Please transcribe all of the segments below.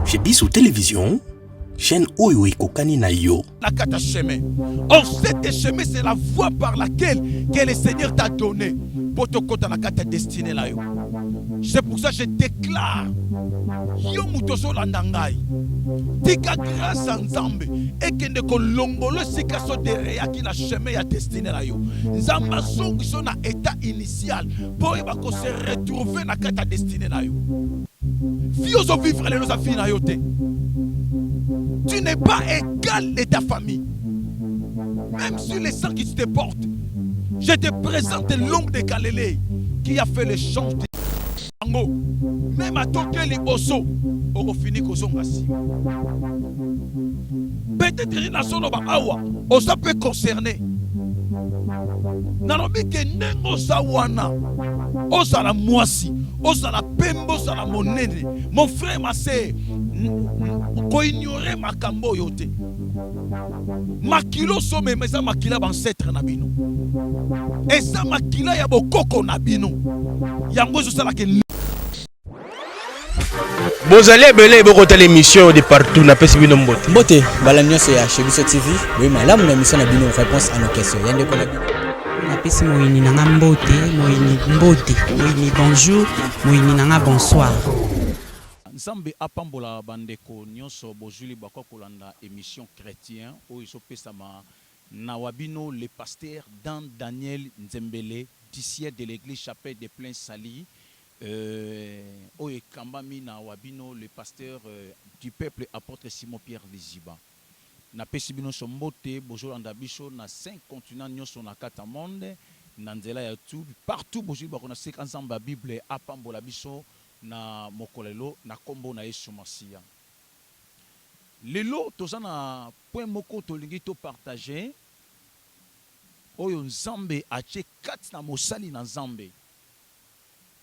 Chez Bissou Télévision, chaîne Oyo Kokani na yo. La kata chemin. Or, cette chemin, c'est la voie par laquelle que le Seigneur t'a donné pour te côté la kata destinée là yo. C'est pour ça que je déclare yo mutoso landangai. Tika grâce à Nzambe et que ne kolongolo sikaso derrière qui la chemin ya destiné là yo. Nzamba zongi so na état initial pour ba ko se retrouver na kata destinée là yo. Fioso vivre les nos affaires na yo te. Tu n'es pas égal de ta famille. Même sur les sangs qui te portent. Je te présente l'homme de Galilée qui a fait le change de Ango. Même à Tokeli Oso, on finit qu'au son assis. Peut-être que la zone awa, Osa peut concerner. Nalobi ke nengo sawana, Osa la moisi, Osa la pembo, Osa la monene. Mon frère, ma sœur, ko ignorer ma kambo yote. Makilo somme mais ça makila ancêtre na bino. Et ça makila ya bokoko na bino. Yango zo sala ke Bozali belé bokota l'émission de partout na pesi bino mbote. Mbote balanyo c'est chez Biso TV. Oui malamu na mission na bino réponse à nos questions. Yande ko na pesi moyini nanga mbote, moyini mbote, moyini bonjour, moyini nanga bonsoir. Nzambe apambola bandeko nyonso bozuli bakwa kolanda émission chrétien o iso pesama na wabino le pasteur Dan Daniel Nzembele d'ici de l'église chapelle des Plains Sali o ekambami na wabino le pasteur du peuple apôtre Simon Pierre Liziba na pesi bino sombote bozolanda biso na 5 continents nyonso na kata monde na nzela ya tout partout bozuli bakona seka nzamba Bible apambola biso na mokolelo na kombo na Yesu Masia. Lelo tozana point moko tolingi to partager oyo Nzambe ache kati na mosali na Nzambe.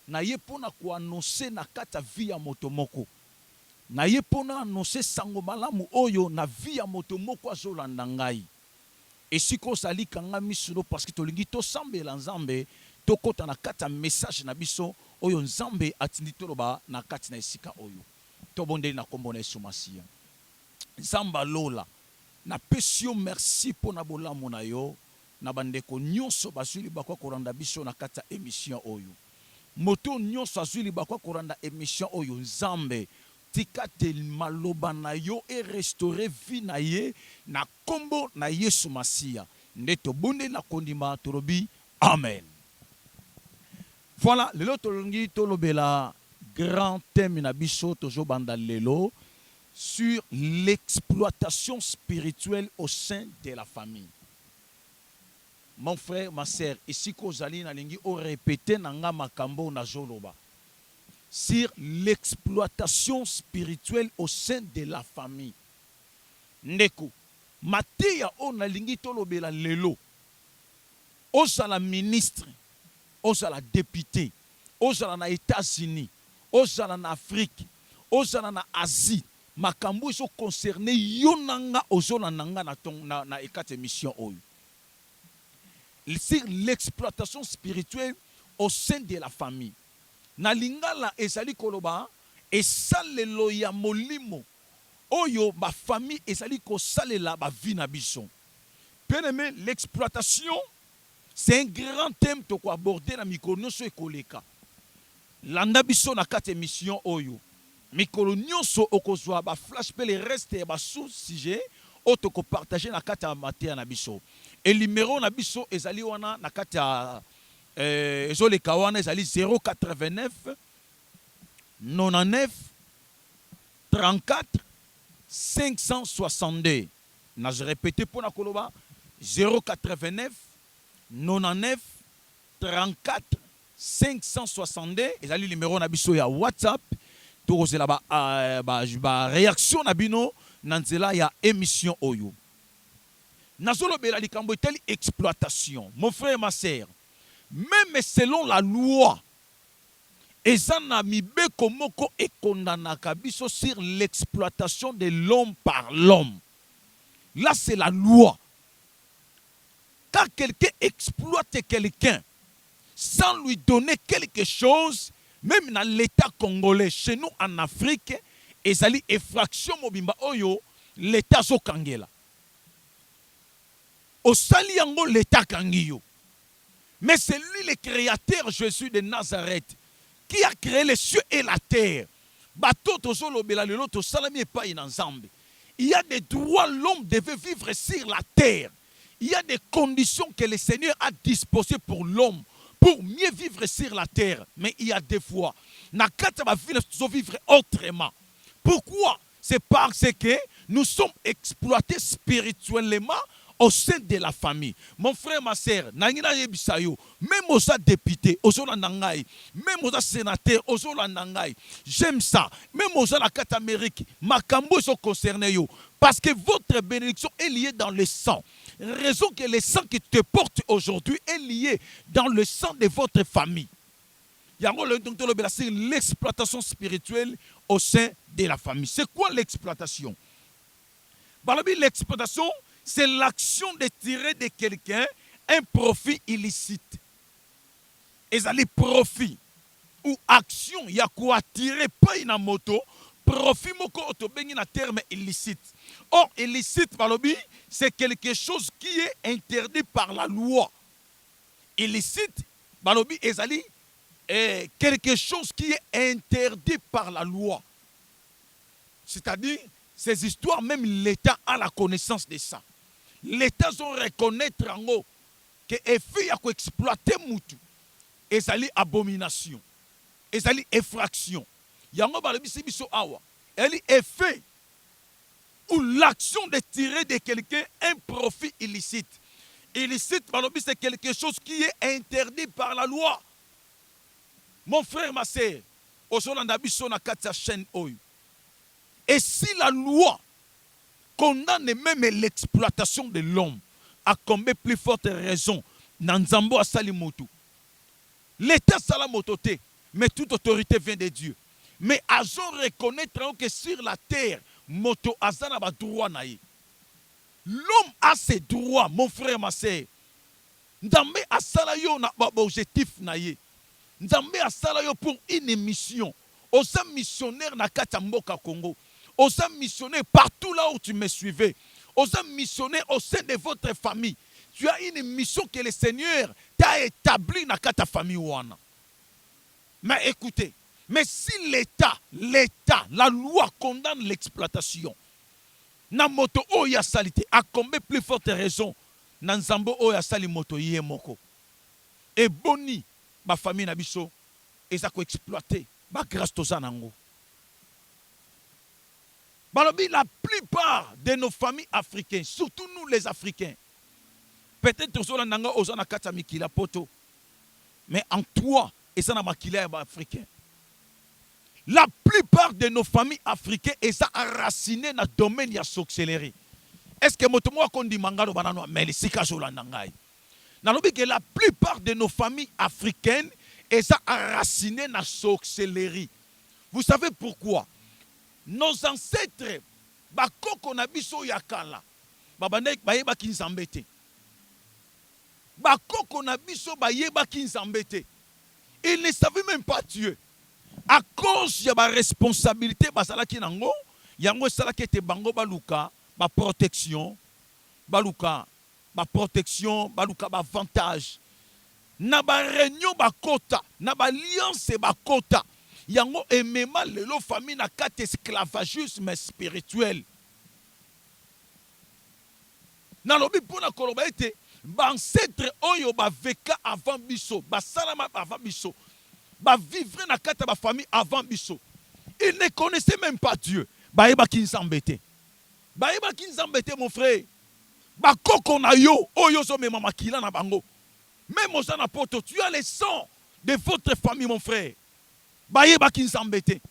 Na ye pona ko annoncer na kata vie ya moto moko. Na ye pona annoncer sango malamu oyo na vie ya moto moko azolanda ngai. Esiko sali kanga misuno parce que tolingi to sambela Nzambe to kota na kata message na biso oyo Nzambe atindi toloba na kati na esika oyo to bondeli na kombo na Yesu Masia. Nzamba lola na pesio merci pour na bolamu na yo na bandeko nyonso basuli bakwa koranda biso na kata émission oyo moto nyonso asuli bakwa koranda émission oyo Nzambe tika te maloba na yo et restaurer vie na ye na kombo na Yesu Masia ndeto bonde na kondima torobi amen. Voilà, lelo tolongi tolobela grand thème na biso tozo banda lelo sur l'exploitation spirituelle au sein de la famille. Mon frère, ma sœur, ici kozali na lingi o répéter nanga makambo na zoloba sur l'exploitation spirituelle au sein de la famille. Ndeko, mateya o na lingi tolobela lelo o sala ministre ozala député, ozala na États-Unis, ozala na Afrique, ozala na Asie, makambo iso concerné yonanga ozola nanga na ekate mission oyo. C'est l'exploitation spirituelle au sein de la famille. Na lingala ezali koloba esalelo ya molimo oyo ba famille ezali ko salela ba vie na biso. Bien aimé, l'exploitation c'est un grand thème to ko aborder na mikolo nyonso ekoleka. Landa biso na kate émission oyo. Mikolo nyonso okozwa ba flash pe le reste ba sous sujet o to ko partager na kate matin na biso. Et numéro na biso ezali wana na kate ezoleka wana ezali 089 99 34 562. Na je répéter pour na koloba 089 99 34 562 ezali numéro na biso ya WhatsApp tokozela ba réaction na bino na nzela ya émission oyo nazolobela likambo eteli exploitation. Mon frère, ma sœur, même selon la loi ezana mibeko moko ekondanaka biso sur l'exploitation de l'homme par l'homme. Là c'est la loi. Quand quelqu'un exploite quelqu'un sans lui donner quelque chose, même dans l'État congolais, chez nous en Afrique, ezali effraction mobimba oyo l'état zokangela. Osali yango l'état kangi yo. Mais c'est lui le créateur Jésus de Nazareth qui a créé les cieux et la terre. Bato tozolo belalelo to salami epai na Nzambe. Il y a des droits, l'homme devait vivre sur la terre. Il y a des conditions que le Seigneur a disposées pour l'homme, pour mieux vivre sur la terre. Mais il y a des fois, nakata ba vivre autrement. Pourquoi? C'est parce que nous sommes exploités spirituellement au sein de la famille. Mon frère, ma soeur, même aux députés, aux nangai, même aux sénateurs, aux nangai, j'aime ça. Même aux la Amérique, makambo sont concernés. Parce que votre bénédiction est liée dans le sang. Raison que le sang qui te porte aujourd'hui est lié dans le sang de votre famille. C'est l'exploitation spirituelle au sein de la famille. C'est quoi l'exploitation? L'exploitation, c'est l'action de tirer de quelqu'un un profit illicite. Et ça les profits ou action, il y a quoi tirer pas une moto, profit moko autobengi na terme illicite. Or, illicite, c'est quelque chose qui est interdit par la loi. Illicite, ezali quelque chose qui est interdit par la loi. C'est-à-dire, ces histoires, même l'État a la connaissance de ça. L'État doit reconnaître en haut que les filles ont exploité moutou. Et ça li abomination. Et ça li effraction. Yango balabi biso awa. Elle est fait ou l'action de tirer de quelqu'un un profit illicite. Illicite, c'est quelque chose qui est interdit par la loi. Mon frère, ma sœur, ozolanda biso na kati ya chaîne oyo. Et si la loi condamne même l'exploitation de l'homme, à combien plus forte raison, Nanzambo a sali moto. L'État sala mototé, mais toute autorité vient de Dieu. Mais azo reconnaître que sur la terre, moto azana ba droit naïe. L'homme a ses droits, mon frère, ma sœur. Nzambe asala yo na ba objectif naïe. Nzambe asala yo pour une mission. Osa missionnaire na kati mboka Congo. Osa missionnaire partout là où tu me suivais. Osa missionnaire au sein de votre famille. Tu as une mission que le Seigneur t'a établie dans ta famille. Mais écoutez, mais si l'État, la loi condamne l'exploitation, na moto oya salité, à combien plus forte raison, na nzambo oya sali moto yé moko. Et boni, ma famille na biso, et ça ko exploiter, ba grâce to zanango. La plupart de nos familles africaines, surtout nous les Africains, peut-être que nous avons poto, mais en toi, et ça n'a pas africain. La plupart de nos familles africaines, et ça a raciné dans le domaine de la sorcellerie. Est-ce que moi qu'on dit mangalo banano mais les sikajola nangai. Que la plupart de nos familles africaines, et ça a raciné dans la sorcellerie. Vous savez pourquoi? Nos ancêtres, bakoko na biso yakala, babandek bayeba kinzambete. Bakoko na biso bayeba kinzambete. Ils ne savaient même pas Dieu. À cause de la responsabilité, basalaki nango, yango salaki te bango baluka, ba protection, baluka avantage. Na ba réunion bakota, na ba alliance bakota. Yango emema lelo famille na kati esclavagisme spirituel. Na lobi pona koloba ete ba ancêtre oyo ba veka avant biso, ba salama avant biso, ba vivre na kati ba famille avant biso. Ils ne connaissaient même pas Dieu. Ba yeba kinzambete. Ba yeba kinzambete mon frère. Ba koko na yo oyo zo mema makila na bango. Même aux anapoto, tu as le sang de votre famille mon frère. Bayeba kinzambete.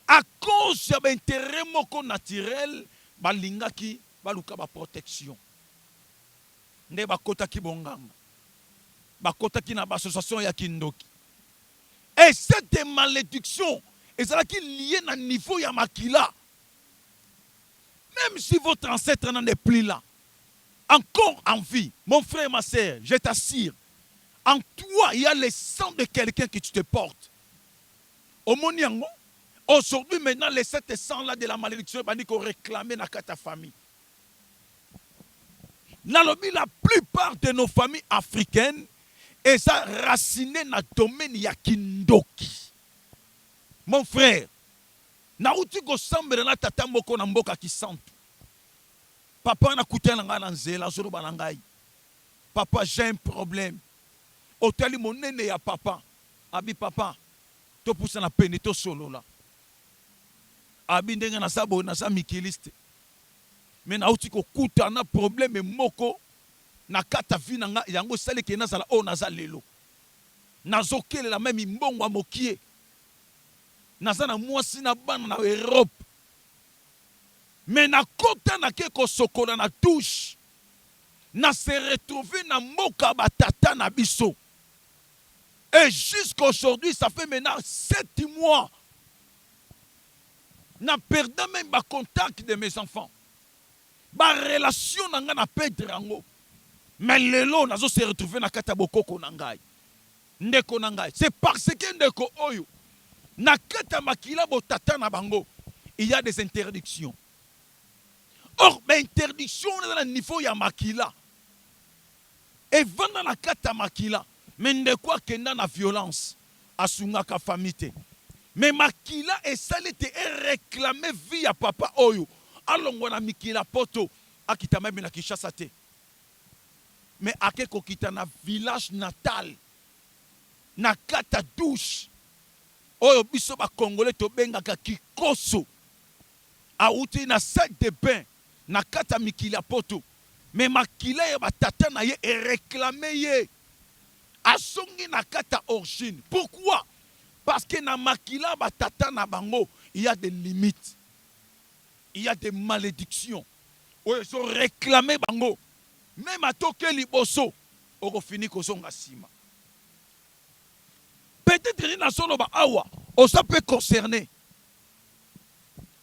À cause de l'intérêt moko naturel, balingaki baluka ba protection. Nde bakota ki bonganga. Bakota ki na association ya kindoki. Et cette malédiction est liée à un niveau ya makila. Même si votre ancêtre n'en est plus là, encore en vie, mon frère, ma soeur, je t'assure, en toi, il y a le sang de quelqu'un que tu te portes. Omoniango, Aujourd'hui, maintenant, les 700 là de la malédiction, ils qu'on réclamait dans ta famille. La plupart de nos familles africaines, elles sont racinées dans le domaine ya kindoki. Mon frère, na uti go sambere na tata moko na mboka kisantu. Papa na kutana nga nzela zolo banangai. Papa, j'ai un problème. Otali monene ya papa. Abi papa, to poussa na pene to solo la. Abi ndenge na sabo na sa mikiliste. Mais na uti ko kuta na problème moko na kata vi na nga yango sali ke na sala o na za lelo. Nazokele la même mbongo a mokie. Naza na mwasi na bana na Europe. Mais na kota na ke ko sokola na touche. Na se retrouver na mboka batata na biso. Et jusqu'aujourd'hui, ça fait maintenant 7 mois. Na perdu même ma contact de mes enfants. Ma relation nanga na perdre yango. Mais lelo nazo se retrouver na kata bokoko nangai. Ndeko nangai. C'est parce que ndeko oyo na kata makila botata na bango, il y a des interdictions. Or, mais interdiction dans le niveau ya makila. Et vanda na kata makila, mais ndeko akenda na violence asunga ka famille. Mais makila et salite et réclamer via papa oyo. Alongo na mikila poto akita même na Kinshasa te. Mais akeko kita na village natal na kata douche oyo biso ba congolais to bengaka kikoso auti na sac de bain na kata mikila poto. Mais makila ya batata na ye et réclamer ye asongi na kata origine. Pourquoi? Parce que na makila batata na bango il y a des limites. Il y a des malédictions. Ils sont réclamés bango. Même à toke liboso, on finit ko songa sima. Peut-être na solo ba awa, ça peut concerner.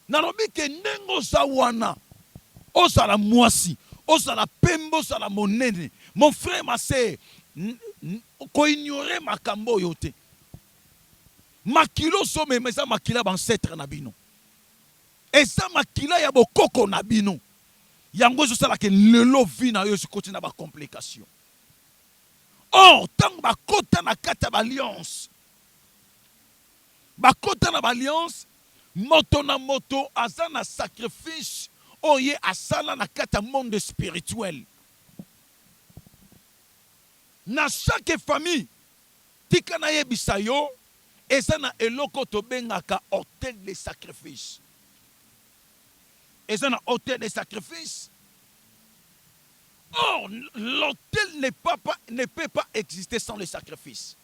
Nalobi ke nengo zawana, osala mwasi, osala pembo, osala monene. Mon frère, ma sœur, ko ignorer makambo yote. Makilo so me meza makila ancêtre na bino. Et ça makila ya bokoko na bino. Yango zo sala ke lelo vi na yo sikoti na ba complication. Or tant ba kota na kata ba alliance. Ba kota na ba alliance moto na moto azana sacrifice oye asala na kata monde spirituel. Na chaque famille tika na yebisa yo ezana eloko to bengaka hôtel de sacrifice. Et ça, un hôtel de sacrifice. Or, l'hôtel ne peut pas exister sans le sacrifice.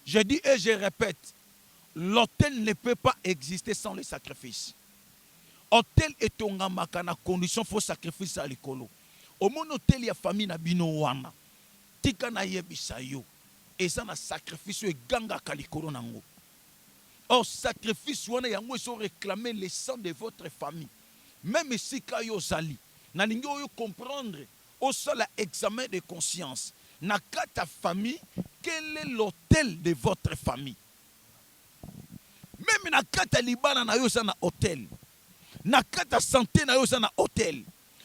Je dis et je répète, l'hôtel ne peut pas exister sans le sacrifice. Hôtel est un makana condition faut sacrifice à l'écolo. Au mon hôtel, il y a famille na bino wana. Tika na yebisa yo. Et ça, un sacrifice et ganga kalikolo nango. Or, sacrifice wana yango ils ont réclamé le sang de votre famille. Même si kayo zali, na ningo yo comprendre au seul examen de conscience. Na kata famille, quel est l'hôtel de votre famille? Même na kata libana na yo na hôtel. Na kata santé na yo na hôtel.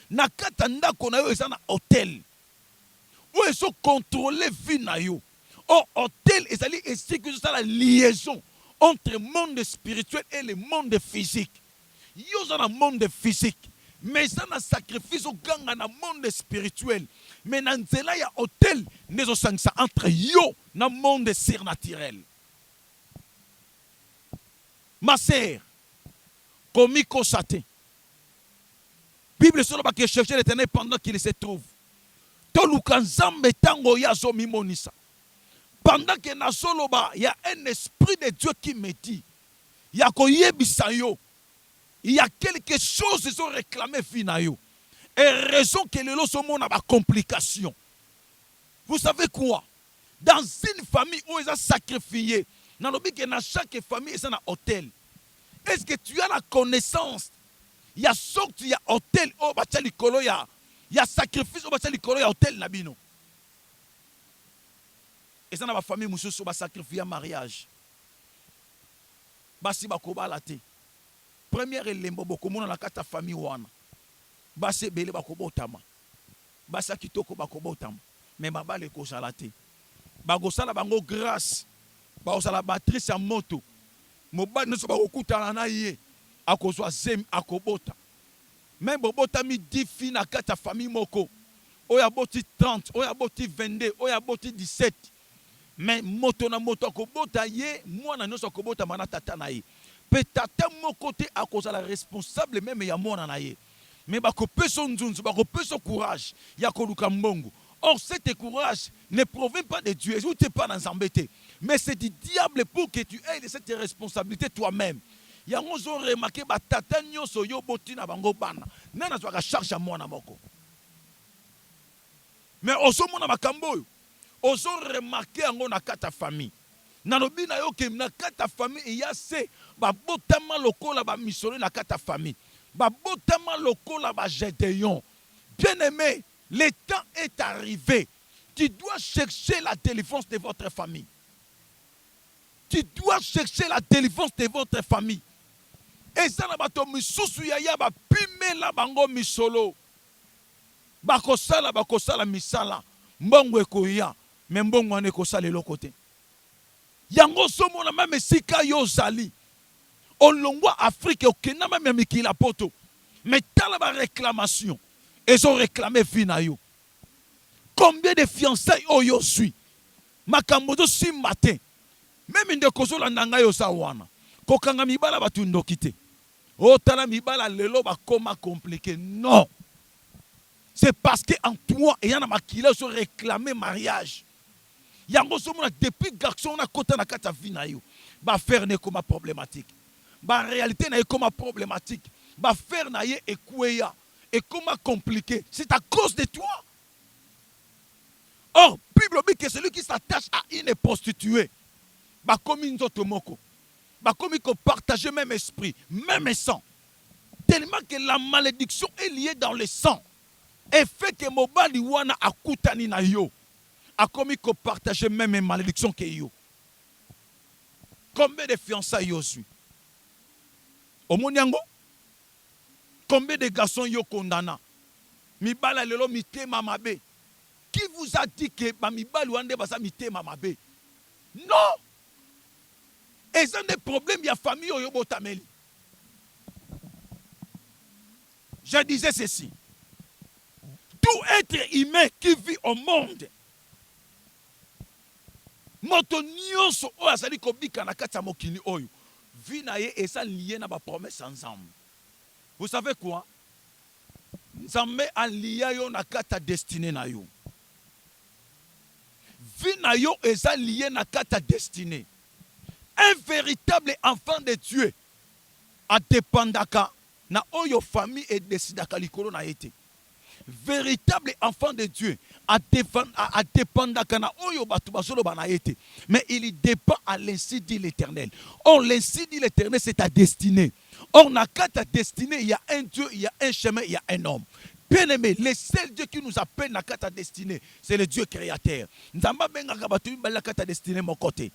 Na kata ndako na yo na hôtel. Où ils sont contrôlés vie na yo. Oh, hôtel ezali est que ça la liaison entre le monde spirituel et le monde physique. Yo dans le monde physique, mais ça na sacrifice au ganga na monde spirituel. Mais dans nzela ya hôtel, nezo sangsa entre yo na monde surnaturel. Ma sœur, komiko sate. Bible solo ba que chercher l'Éternel pendant qu'il se trouve. To lukanzambe tango ya zo mimonisa. Pendant que na solo ba, il y a un esprit de Dieu qui me dit, il y a koyebisa yo. Il y a quelque chose qu'ils ont réclamé finayo. Et raison que les lots sont à complication. Vous savez quoi? Dans une famille où ils ont sacrifié, dans chaque famille, ils ont un hôtel. Est-ce que tu as la connaissance? Il y a sorte, il y a hôtel, il y a sacrifice, il y a hôtel nabino. Et ça, dans la famille, monsieur, va sacrifier un mariage. basi bakobala te. Première elembo bokomona na kata famille wana. Basi ebele bakobotama. Basi kitoko bakobotama. Mais babale kozala te. Bagosala bango grâce. Bagosala matrice ya moto. Mobali nyonso bakokutana na ye. Akozwa zemi akobota. Même bobotami 10 filles na kata famille moko. Oya boti 30, oya boti 22, oya boti 17. Mais moto na moto akobota ye, mwana nyonso akobota mana tata na ye. Pe tata moko te akozala responsable même ya mwana na ye. Mais bakopeso nzunzu, bakopeso courage ya koluka mbongo. Or, cet courage ne provient pas de Dieu. Ou t'es pas dans l'embêté. Mais c'est du diable pour que tu aies cette responsabilité toi-même. Yango zo remarqué ba tata nyonso yo boti na bango bana. Nana zwa ka charge à mwana moko. Mais oso mona makambo yo. Oso remarqué yango na kata famille. Nalobi na yo ke na kata famille iya se ba botama lokola ba missionné na kata famille. Ba botama lokola ba Gédéon. Bien-aimé, le temps est arrivé. Tu dois chercher la délivrance de votre famille. Tu dois chercher la délivrance de votre famille. Et ça, na bato misusu ya ba pime la bango misolo. Bakosala misala. Mbongo ekoya. Mais mbongo ane kosala le côté. Yango somo na même sika yo zali. Olongwa Afrique okena même mikila poto. Mais tala ba réclamation. Ils ont réclamé vie na yo. Combien de fiançailles yo suis? Makambodo si matin. Même de kozola nanga yo sa wana. Kokanga mibala batu ndokite. O tala mibala lelo ba koma compliqué. Non. C'est parce que en toi et yana makila so réclamer mariage. Yango so mona depuis garçon na kota na kata vie na yo. Ba faire ne comme problématique. Ba réalité na comme problématique. Ba faire na ye ekweya. Et comment compliqué? C'est à cause de toi. Or, Bible dit que celui qui s'attache à une prostituée, bah comme une autre moko, bah comme il partage le même esprit, même sang. Tellement que la malédiction est liée dans le sang. Et fait que mobali wana akutani na yo, a comme il partage même malédiction que yo. Combien de fiançailles yo suis? Au Moniango? Combien de garçons yo condamna? Mibala lelo mitema mabe. Qui vous a dit que mibala wande basa mitema mabe? Non! Et ça des problèmes, il y a famille yo botameli. Je disais ceci. Tout être humain qui vit au monde, moto nyonso oyo azali kobika na kati ya mokili oyo, vie na ye eza lié na ba promesse ensemble. Vous savez quoi? Nzambe alia yo na kata destinée na yo. Vie na yo eza lié na kata destinée. Un véritable enfant de Dieu a dépendaka na oyo famille et décidaka likolo na yete. Véritable enfant de Dieu a dépendaka na oyo batu basolo bana yete. Mais il dépend à l'insi dit l'Éternel. Or l'insi dit l'Éternel c'est ta destinée. Or, dans ta destinée, il y a un Dieu, il y a un chemin, il y a un homme. Bien aimé, le seul Dieu qui nous appelle dans ta destinée, c'est le Dieu créateur. Nzamba benga kabatumi bala kata destinée mon côté.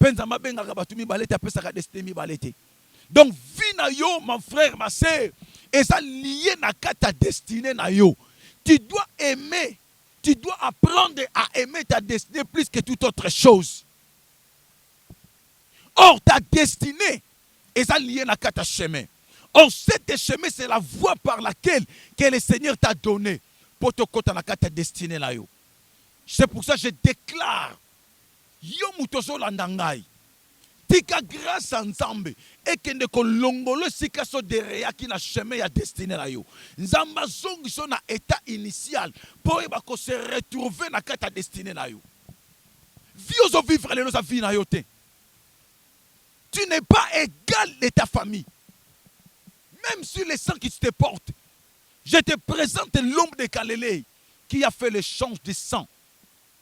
Nzamba benga kabatumi bala ta pesa ka destinée mi balete. Donc, vie na yo, mon frère, ma sœur, et ça lié na ta destinée na yo. Tu dois aimer, tu dois apprendre à aimer ta destinée plus que toute autre chose. Or, ta destinée, et ça lié à ta chemin. Or, cet chemin, c'est la voie par laquelle que le Seigneur t'a donné pour te côté dans ta destinée là. C'est pour ça que je déclare, yo mutoso landangai, tika grâce ensemble, et que ne kolongolo sika so dereya ki na chemin ya destinée là yo. Nzamba zongi so na état initial pour eba ko se retrouver na ta destinée là yo. Vio vivre les nos vie na yo te. Tu n'es pas égal de ta famille. Même sur les sangs qui te portent. Je te présente l'homme de Galilée qui a fait l'échange de sang.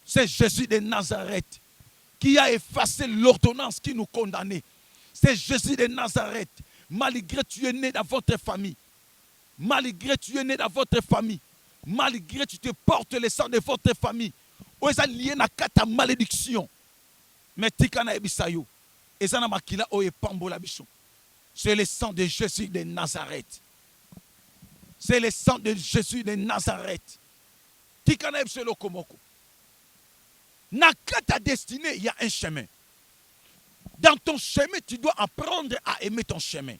C'est Jésus de Nazareth qui a effacé l'ordonnance qui nous condamnait. C'est Jésus de Nazareth. Malgré tu es né dans votre famille. Malgré tu es né dans votre famille. Malgré tu te portes le sang de votre famille. Ou est lié à ta malédiction. Mais tika na ebisayo. eza na makila oyo epambola biso. C'est le sang de Jésus de Nazareth. C'est le sang de Jésus de Nazareth. Tikana yebso lokomoko. Na ta destinée, il y a un chemin. Dans ton chemin, tu dois apprendre à aimer ton chemin.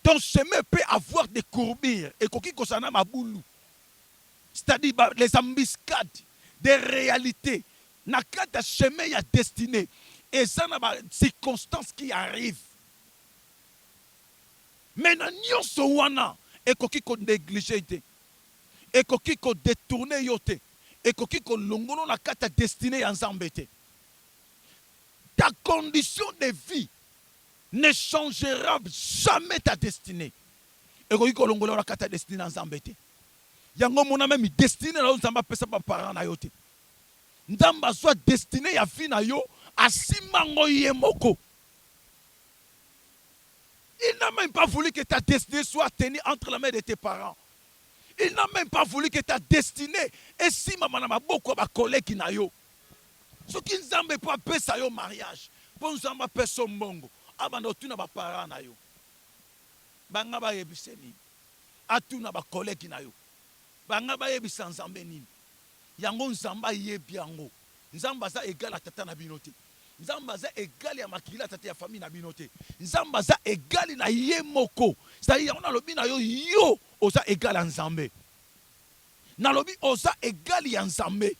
Ton chemin peut avoir des courbures. Et koki kosana maboulou. C'est-à-dire les embuscades des réalités. Na ta chemin, il y a destinée. Et ça n'a pas de circonstances qui arrivent. Mais na nyonso wana, et koki ko négliger te. Et koki ko détourner yote. Et koki ko longono na kata destinée en zambete. Ta condition de vie ne changera jamais ta destinée. Et koki ko longono na kata destinée en zambete. Yango mona même destinée na nzamba pesa pa parent na yote. Ndamba soit destinée ya vie na yo asimango yemoko. Il n'a même pas voulu que ta destinée soit tenue entre les mains de tes parents. Il n'a même pas voulu que ta destinée et si maman n'a beaucoup de collègues na yo. Ce qui ne semble pas pesa yo mariage. Bon nzamba pesa mbongo. Abando tu na ba parents na yo. Banga ba yebiseni. Atu na ba collègues na yo. Banga ba yebisa nzambe nini. Yango nzamba yebi yango. Nzamba za égal à tata na binote. Nzamba za égal ya makila tata ya famille na binote. Nzamba za égal na yemoko. C'est-à-dire on a lobi na yo yo oza égal à nzambe. Na lobi oza égal ya nzambe.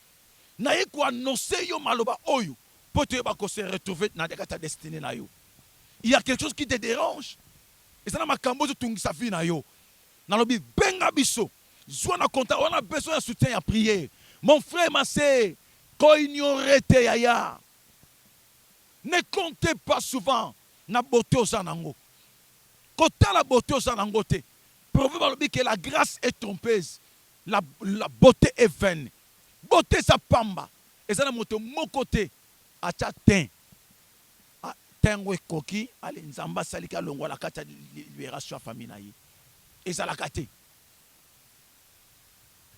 Na yeko annoncer yo maloba oyo. Pote ba ko se retrouver na ta destinée na yo. Il y a quelque chose qui te dérange. Et ça na makambo to tungisa vie na yo. Na lobi benga biso. Zwana konta on a besoin de soutien à prier. Mon frère, ma sœur, ko ignorer te yaya. Ne comptez pas souvent na beauté aux anango. Quand la beauté aux anango te, proverbe dit que la grâce est trompeuse, la beauté est vaine. Beauté sa pamba. Et ça na moto mon côté a ten. Tengwe koki ale nzamba salika longwa la kata libération famille na ye. Et ça la kate.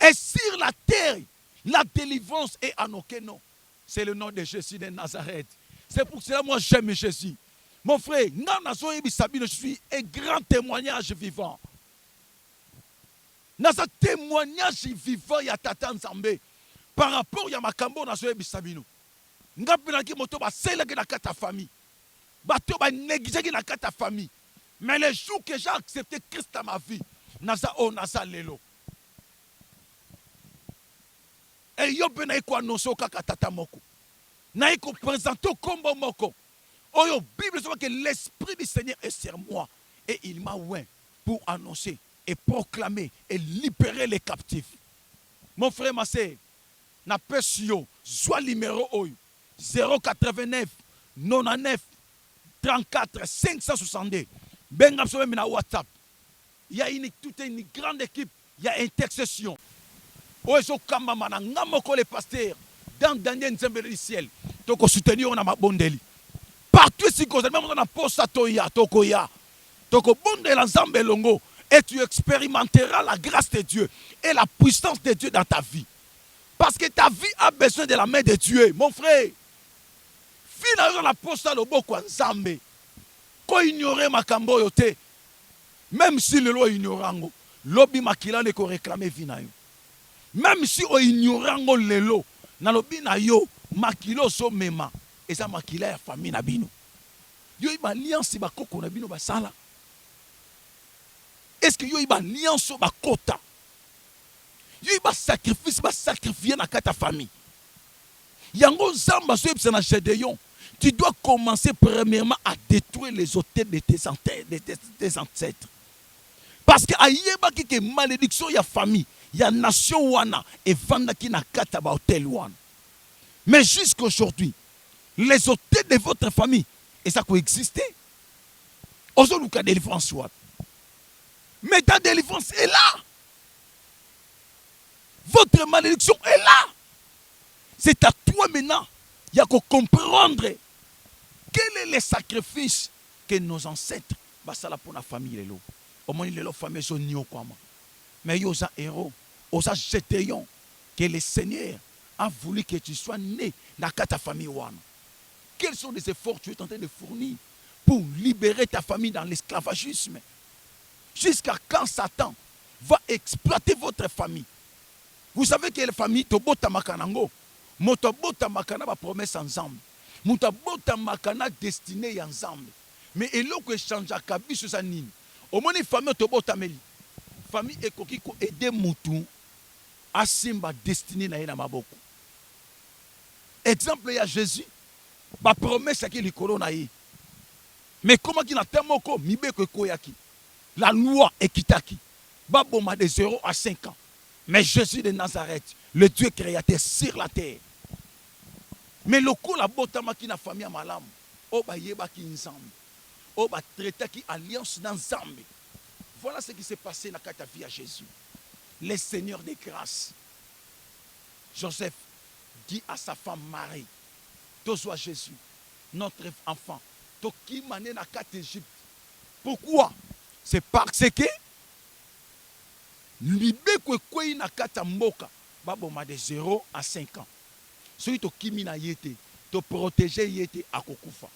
Et sur la terre, la délivrance est en aucun nom. C'est le nom de Jésus de Nazareth. C'est pour cela que moi j'aime Jésus. Mon frère, je suis un grand témoignage vivant. Dans ce témoignage vivant, il y a Tata Nzambe. Par rapport à Makambo, na soye bisabino. Ngapinaki moto ba selaki na kata famille. Bato ba négligé na kata famille. Mais le jour que j'ai accepté Christ dans ma vie, naza o naza lelo. Et yo be na iko annoncer kaka tata moko. Na iko présenter kombo moko. Oyo Bible dit que l'esprit du Seigneur est sur moi et il m'a oint pour annoncer et proclamer et libérer les captifs. Mon frère, ma sœur, na pesio soit numéro oyo 089 99 34 562. Benga so na WhatsApp. Il y a toute une grande équipe, il y a intercession. Oyo kamba mana ngamoko les pasteurs dans Daniel Nzembe du ciel. Toko soutenir na mabondeli. Partout ici, même on a posé toya, tokoya, toko bonde la zambe longo, et tu expérimenteras la grâce de Dieu et la puissance de Dieu dans ta vie. Parce que ta vie a besoin de la main de Dieu, mon frère. Finalement, la poste le boko nzambe, ko ignorer makambo yote, même si le loi ignorango, lobi makila ne ko réclamer vina yo. Même si o ignorango lelo, na lobi na yo makilo so mema. Et ça makila ya famille na bino. Yo iba alliance ba koko na bino ba sala. Est-ce que yo iba alliance ba kota? Yo iba sacrifice ba sacrifier na kata famille. Yango zamba so yebisa na Gédéon. Tu dois commencer premièrement à détruire les autels de tes ancêtres. Parce que ayeba ki ke malédiction ya famille, ya nation wana et vanda ki na kata ba hôtel wana. Mais jusqu'à aujourd'hui, les hôtels de votre famille, et ça coexistait. Aujourd'hui, la délivrance soit. Mais ta délivrance est là. Votre malédiction est là. C'est à toi maintenant. Il y a qu'à comprendre quel est le sacrifice que nos ancêtres basala pour la famille. Au moins, les familles sont ni au comment. Mais il y a un héros, il y a un que le Seigneur a voulu que tu sois né dans ta famille. quels sont les efforts que tu es en train de fournir pour libérer ta famille dans l'esclavagisme? Jusqu'à quand Satan va exploiter votre famille? Vous savez que les familles, tobota makanango, motobota makana ba promesse ensemble, motobota makana destinée ensemble. Mais eloko échange à kabiso sa nini. Au moins famille tobota meli, famille ekoki ko aider mutu à simba destinée na yena maboko. Exemple, il y a Jésus, ba promesse qui li corona yi. Mais comment qu'il a temoko mibeko koyaki. La loi ekitaki. Ba boma de 0 à 5 ans. Mais Jésus de Nazareth, le Dieu créateur sur la terre. Mais le coup la botama qui na famille malam, o ba yeba ki nzambe. O ba traita ki alliance dans nzambe. Voilà ce qui s'est passé dans ta vie à Jésus. Le Seigneur des grâces. Joseph dit à sa femme Marie, Tozoa Jésus, notre enfant, to qui mané na kat Égypte. Pourquoi? C'est parce que libeko kwei na kata mboka baboma de 0 à 5 ans. Soki to kimi na yete, to protéger yete akokufa.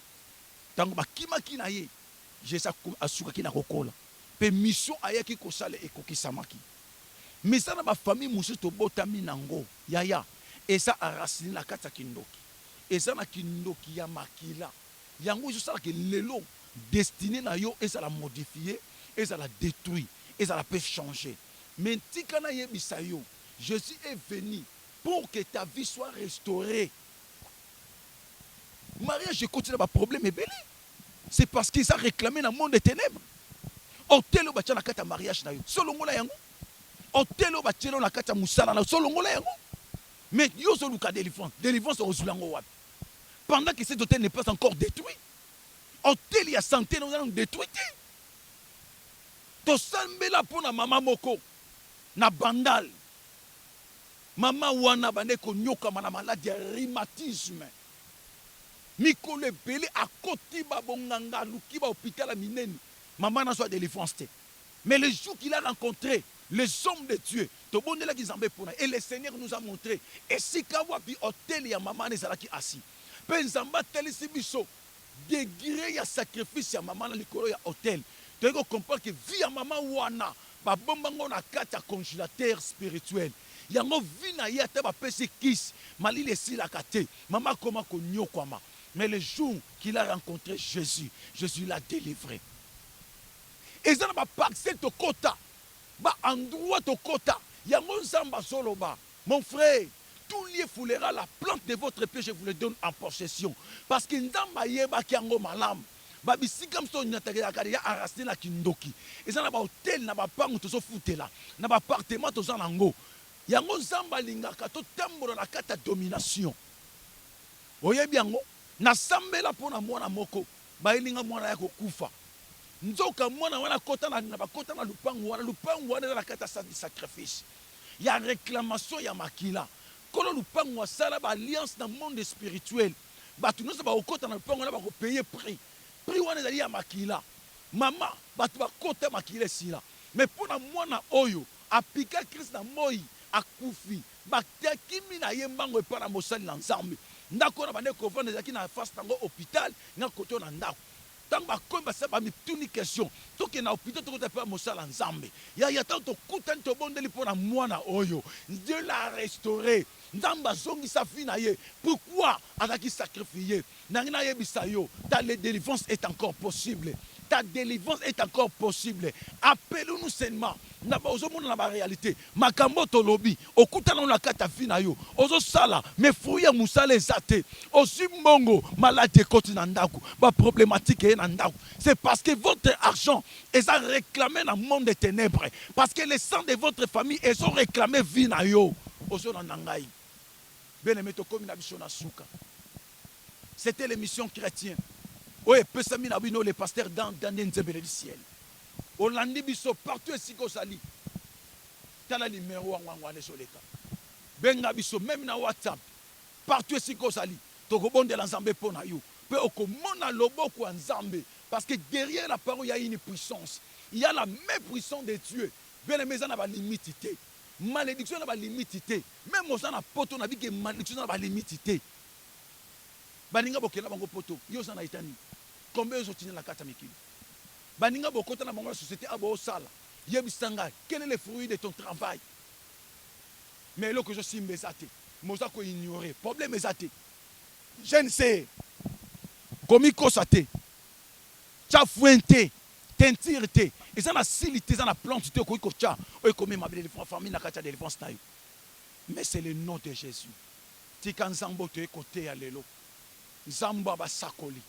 Tango ba kima kina ye, Jésus asuka kina kokola. Pe mission ayaki kosala ekoki samaki. Misana ba famille musu to botami nango. Yaya, esa arasini na kata kindoki. Esa na kindoki ya makila. Yango je sala ke lelo destiné na yo esa la modifier, esa la détruire, esa la peut changer. Mais tikana yebisa yo, Jésus est venu pour que ta vie soit restaurée. Mariage, je continue à problème et belé. C'est parce qu'ils ont réclamé dans le monde des ténèbres. Hôtel au bâtiment na kata mariage na yo. Solongo la yango. Hôtel au bâtiment na kata musala na solongo la yango. Mais yo so luka délivrance. Délivrance au zulango wapi. Pendant que cet hôtel n'est pas encore détruit. Hôtel ya santé nous allons détruire. To sambela pour na mama moko. Na bandal. Mama wana bande ko nyoka mana maladie ya rhumatisme. Mikole belé à côté babonganga luki ba hôpital à mineni. Maman n'a soit délivrance. Mais le jour qu'il a rencontré les hommes de Dieu, et le Seigneur nous a montré, et si kawapi hôtel ya maman ne sera qui assis. Penzamba telisi biso degré ya sacrifice ya maman na likolo ya hôtel. Tu dois comprendre que vie ya maman wana ba bombango na kata congélateur spirituel. Yango vie na ya te ba pesi kiss mali le sila kate. Maman comment ko nyokwama. Mais le jour qu'il a rencontré Jésus, Jésus l'a délivré. Et ça n'a pas accès au quota. Ba endroit au quota. Yango nzamba soloba. Mon frère, tout lié foulera la plante de votre paix, je vous le donne en possession. Parce que nzamba yeba kiango malam. Ba bisikam so nyataka ya arasté na kindoki. Et ça n'a pas hôtel, n'a pas pango to so foutela. N'a pas appartement to za nango. Yango nzamba lingaka to tambola na kata domination. Oyebi yango na sambela pona mwana moko. Ba elinga mwana ya kokufa. Nzoka mwana wana kota na bakota na lupangu wana na kata sa sacrifice. Il y a réclamation ya makila. Kolo lupangu wa sala ba alliance dans le monde spirituel. Ba tu no sa ba okota na lupangu wana ba ko payer prix. Prix wana ezali ya makila. Mama ba tu ba kota makila sila. Mais pona mwana oyo apika Christ na moi akufi. Ba takimi na yembango epa na mosali na nzambe. Ndako na bande ko vendre ezaki na face tango hôpital nga koto na ndako. Tant que ça va me tourner question. Tout que na hôpital tout que pas mosala nzambe. Ya tant to kutan to bondeli pour na mwana oyo. Dieu l'a restauré. Nzamba zongi sa vie na ye. Pourquoi azaki sacrifié? Nangina yebisa yo. Ta délivrance est encore possible. Ta délivrance est encore possible. Appelons-nous seulement. Na ba ozomona na ba réalité. Makambo to lobi. Okuta na kata vie na yo. Ozo sala mais fouya musala ezate. Osi mongo maladie koti na ndako. Ba problématique e na ndako. C'est parce que votre argent est réclamé dans le monde des ténèbres. Parce que les sang de votre famille ils ont réclamé vie na yo. Ozo na ndangai. Bien-aimé to komi na biso na suka. C'était l'émission chrétienne. Oui, pesami na bino les pasteurs dans Nzembele du ciel. Olandi biso partout ici ko sali. Tala numéro wangwa ne soleka. Benga biso même na WhatsApp. Partout ici ko sali. To ko bonde la nzambe pona yo. Pe okomona loboko nzambe parce que derrière la parole il y a une puissance. Il y a la même puissance de Dieu. Bien les maisons na ba limitité. Malédiction na ba limitité. Même aux na poto na bi que malédiction na ba limitité. baninga bokela bango poto yo za na itani combien ils ont tenu la carte mikili baninga bokota na bango la société abo sala yebisanga quel est le fruit de ton travail mais là que je suis mbezate moza ko ignorer problème ezate je ne sais komiko sate chafuente tentirte eza na silite eza na plante te ko cha o komi mabele de famille na kata de défense tayo mais c'est le nom de Jésus tika nzambo te côté ya lelo nzamba basakoli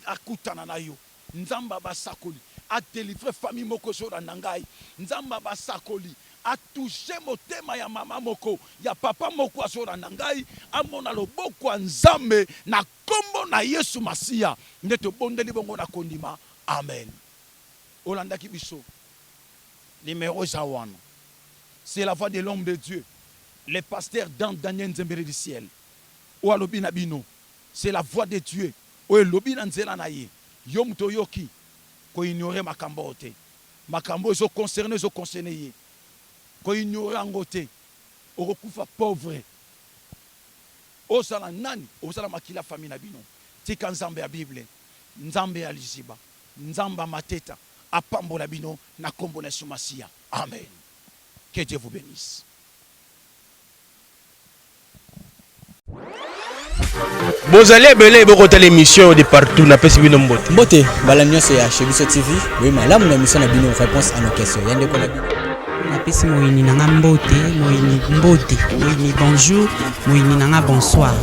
akutana na yo nzamba basakoli a délivrer famille moko zora nangai nzamba basakoli a toucher motema ya mama moko ya papa moko azora nangai amona loboko ya nzambe na kombo na Yesu Masia ndeto bondeli bongo na kondima amen olanda ki biso numéro zawana c'est la voix de l'homme de Dieu le pasteur dans Daniel Nzembere du ciel o alobi na bino c'est la voix de Dieu o elobi na nzela na ye yo muto yoki ko ignorer makambo te makambo zo concerné ye ko ignorer angote o kokufa pauvre o sala nani o sala makila famille na bino tika nzambe ya Bible nzambe ya liziba nzamba mateta apambola bino na kombo na Yesu Masia amen que Dieu vous bénisse. Bozali ebele bokota l'émission de partout na pesi bino mbote. Mbote balamio c'est à Chebiso TV. Oui malamu na émission na bino réponse à nos questions. Yande ko na bino. napesi moyini nanga mbote moyini bonjour moyini nanga bonsoir.